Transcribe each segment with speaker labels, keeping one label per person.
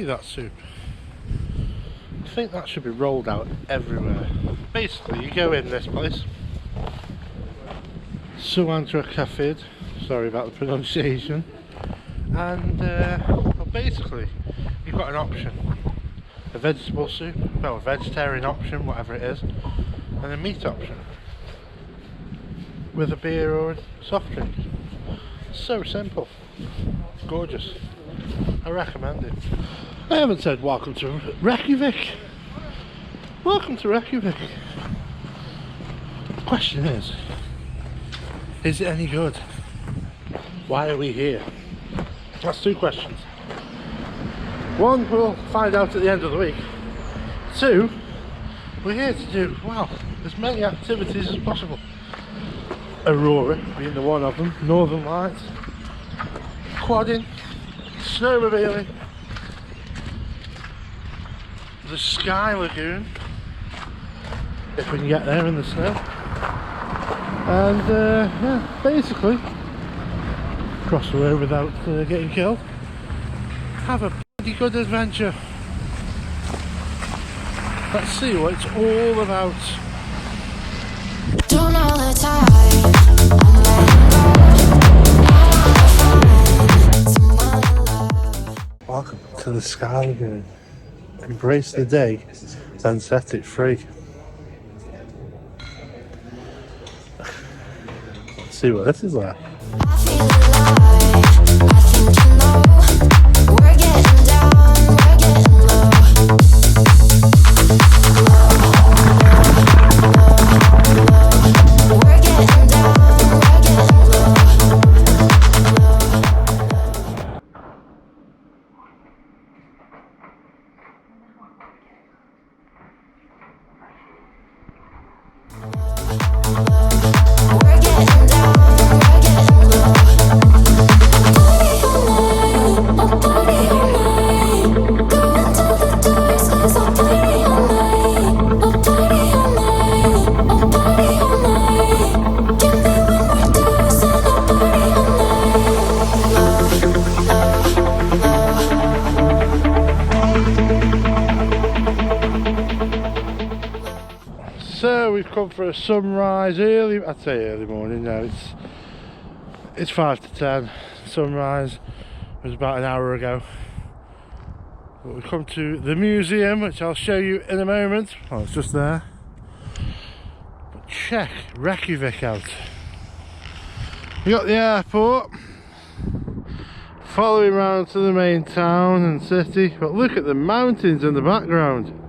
Speaker 1: That soup, I think that should be rolled out everywhere. Basically, you go in this place, Suantra Cafe, sorry about the pronunciation, and well, basically you've got an option: a vegetable soup, well, a vegetarian option, whatever it is, and a meat option with a beer or a soft drink. So simple, gorgeous. I recommend it. I haven't said welcome to Reykjavik. Welcome to Reykjavik. The question is it any good? Why are we here? That's two questions. One, we'll find out at the end of the week. Two, we're here to do, well, as many activities as possible. Aurora being the one of them, Northern Lights, quadding, snowmobiling, the Sky Lagoon, if we can get there in the snow, and yeah, basically cross the road without getting killed. Have a pretty good adventure. Let's see what it's all about. Don't know the time. Welcome to the Sky Lagoon. Embrace the day, then set it free. Let's see what this is like. So we've come for a sunrise early, I'd say early morning now, it's 5 to 10, sunrise was about an hour ago. But we've come to the museum, which I'll show you in a moment. Well, it's just there. But check Reykjavik out. We got the airport, following round to the main town and city, but look at the mountains in the background.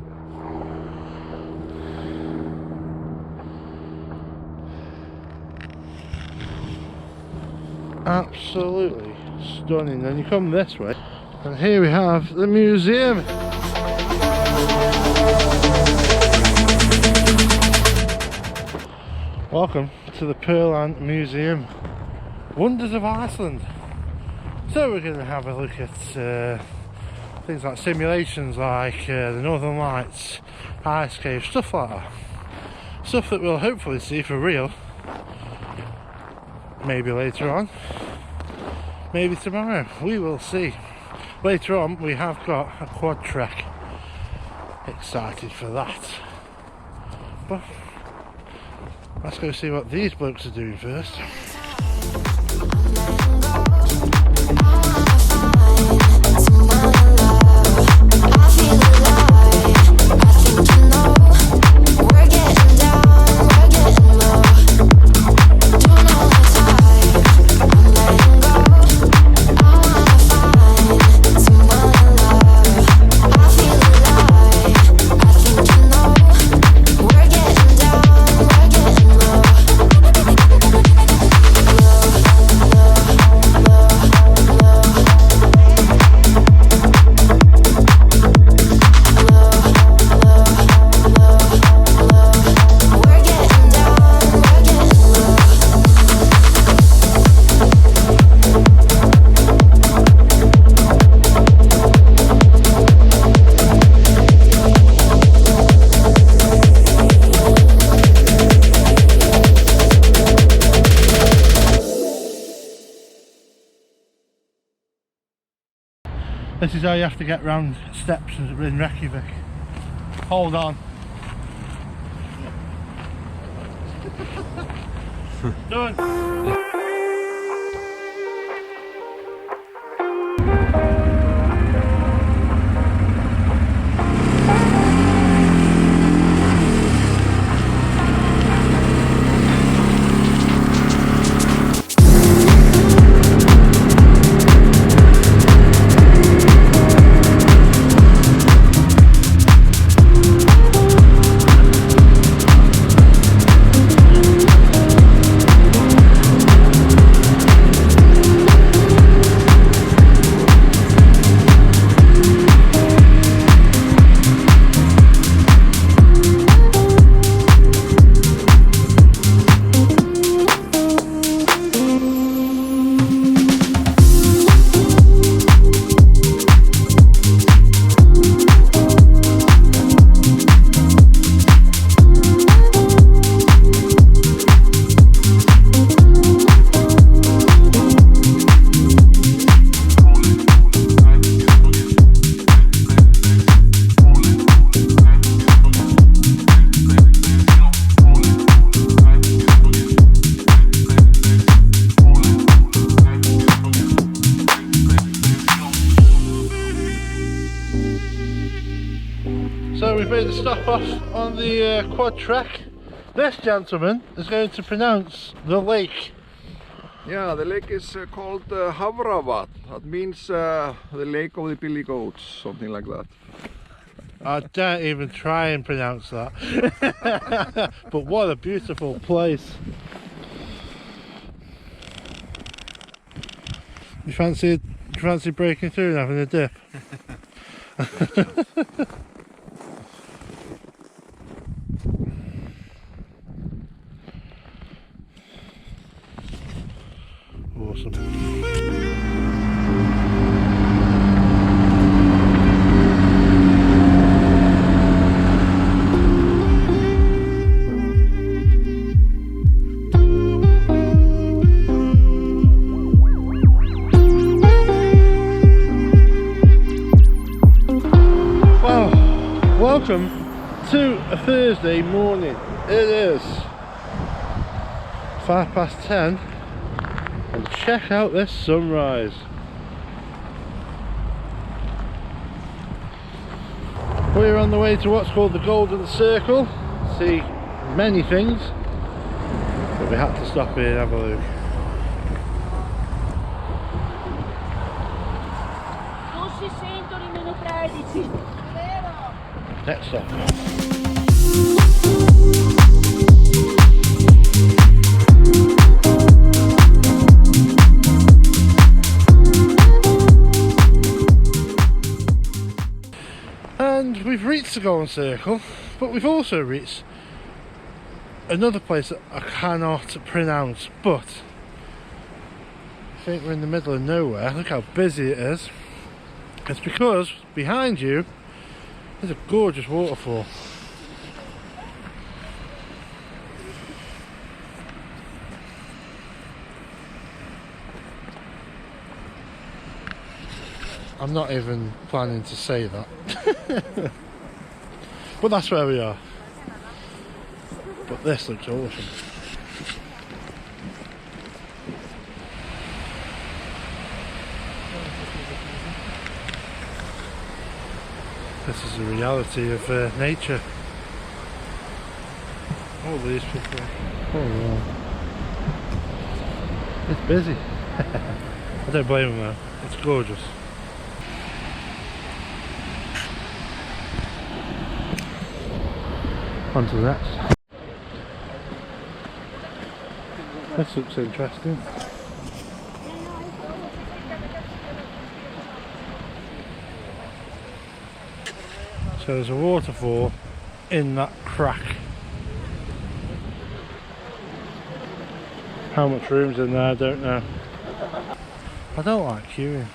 Speaker 1: Absolutely stunning. And you come this way and here we have the museum. Welcome to the Pearland Museum, Wonders of Iceland. So we're going to have a look at things like simulations like the Northern Lights, ice caves, stuff like that. Stuff that we'll hopefully see for real. Maybe later on, maybe tomorrow, we will see. Later on we have got a quad trek, excited for that. But let's go see what these blokes are doing first.
Speaker 2: Down.
Speaker 1: This is how you have to get round steps in Reykjavik. Hold on. Done. So we've made a stop off on the quad track. This gentleman is going to pronounce the lake.
Speaker 2: Yeah, the lake is called Havravatn. That means the lake of the billy goats, something like that.
Speaker 1: I don't even try and pronounce that. But what a beautiful place. You fancy breaking through and having a dip? Awesome. Well, welcome to a Thursday morning. It is 10:05. And check out this sunrise. We're on the way to what's called the Golden Circle. See many things, but we had to stop here and have a look. Next stop. And we've reached the Golden Circle, but we've also reached another place that I cannot pronounce, but I think we're in the middle of nowhere. Look how busy it is. It's because behind you is a gorgeous waterfall. I'm not even planning to say that. But that's where we are. But this looks awesome. This is the reality of nature. All these people. Oh wow. It's busy. I don't blame them though. It's gorgeous. On to the next. This looks interesting. So there's a waterfall in that crack. How much room's in there, I don't know. I don't like queuing.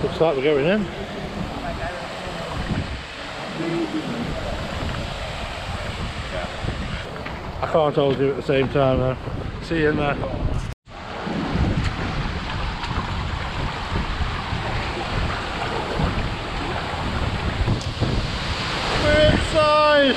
Speaker 1: Looks like we're going in. I can't hold you at the same time though. See you in there. side!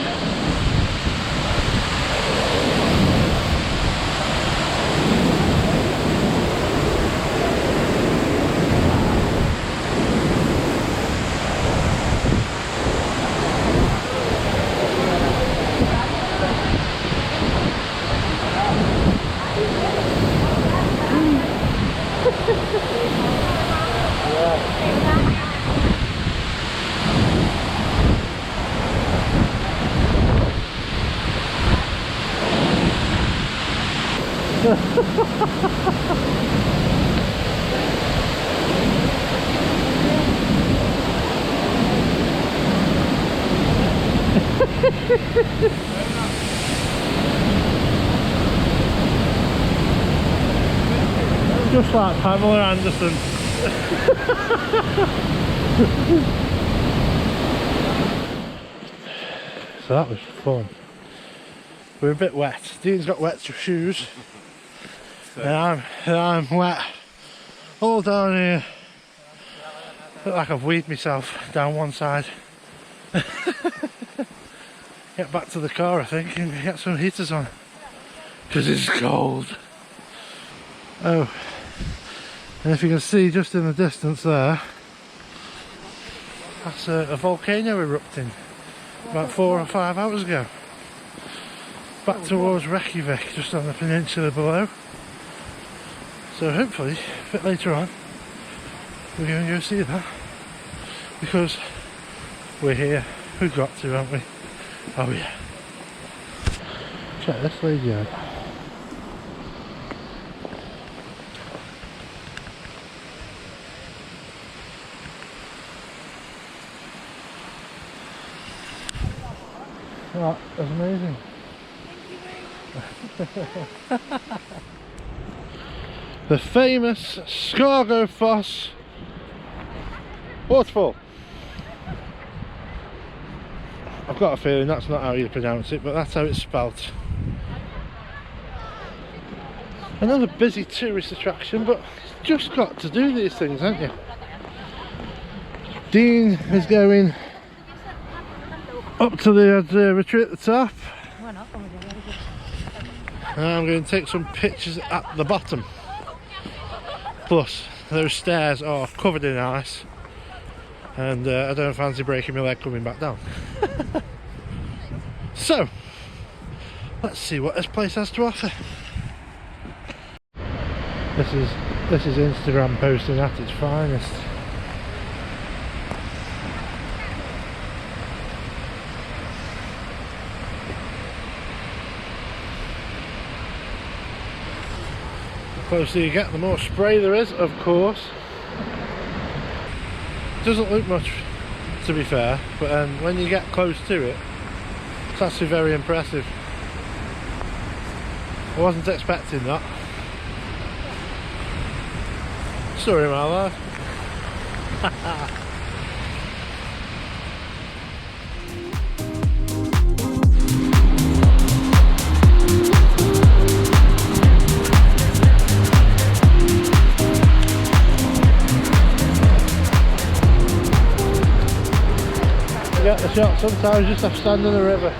Speaker 1: Just like Pamela Anderson. So that was fun. We're a bit wet. Dean's got wet shoes. And I'm wet all down here. Look like I've weed myself down one side. Get back to the car I think and get some heaters on. Because it's cold. Oh. And if you can see just in the distance there, that's a volcano erupting about 4 or 5 hours ago. Back towards Reykjavik, just on the peninsula below. So hopefully, a bit later on, we're going to go see that. Because we're here, we've got to, haven't we? Oh yeah. Check this lady out. Oh, that's amazing. The famous Skargofoss waterfall. I've got a feeling that's not how you pronounce it, but that's how it's spelt. Another busy tourist attraction, but you've just got to do these things, haven't you? Dean is going up to the observatory at the top. And I'm going to take some pictures at the bottom. Plus, those stairs are covered in ice, and I don't fancy breaking my leg coming back down. So, let's see what this place has to offer. This is Instagram posting at its finest. The closer you get, the more spray there is, of course. Doesn't look much, to be fair, but then when you get close to it, it's actually very impressive. I wasn't expecting that. Sorry, my lad. To get the shot, sometimes you just have to stand in the river.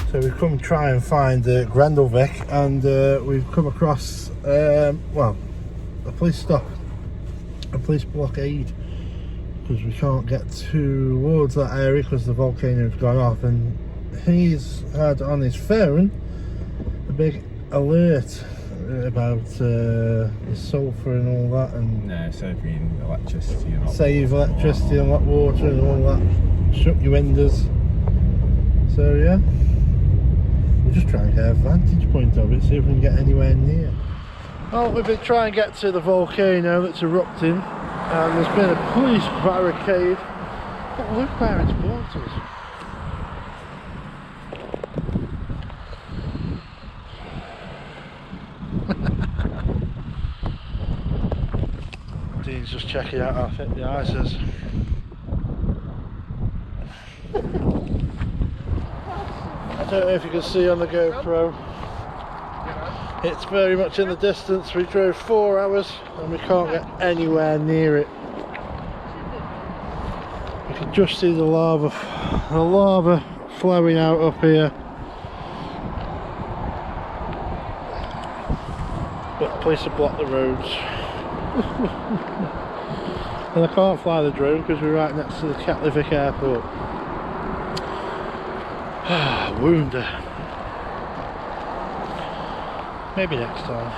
Speaker 1: So we've come try and find Grendelvik, and we've come across well, a police stop, a police blockade, because we can't get towards that area because the volcano's gone off, and he's had on his phone a big alert about the sulphur and all that, and
Speaker 2: saving electricity and
Speaker 1: save electricity and hot water and all that. Shut your windows. So yeah, we'll just try and get a vantage point of it, see if we can get anywhere near. Well, we've been trying to get to the volcano that's erupting, and there's been a police barricade. But look where it's brought us. Dean's just checking out how thick the ice is. I don't know if you can see on the GoPro, it's very much in the distance. We drove 4 hours and we can't get anywhere near it. You can just see the lava flowing out up here. But the police have blocked the roads. And I can't fly the drone because we're right next to the Keflavik airport. Wounder. Maybe next time.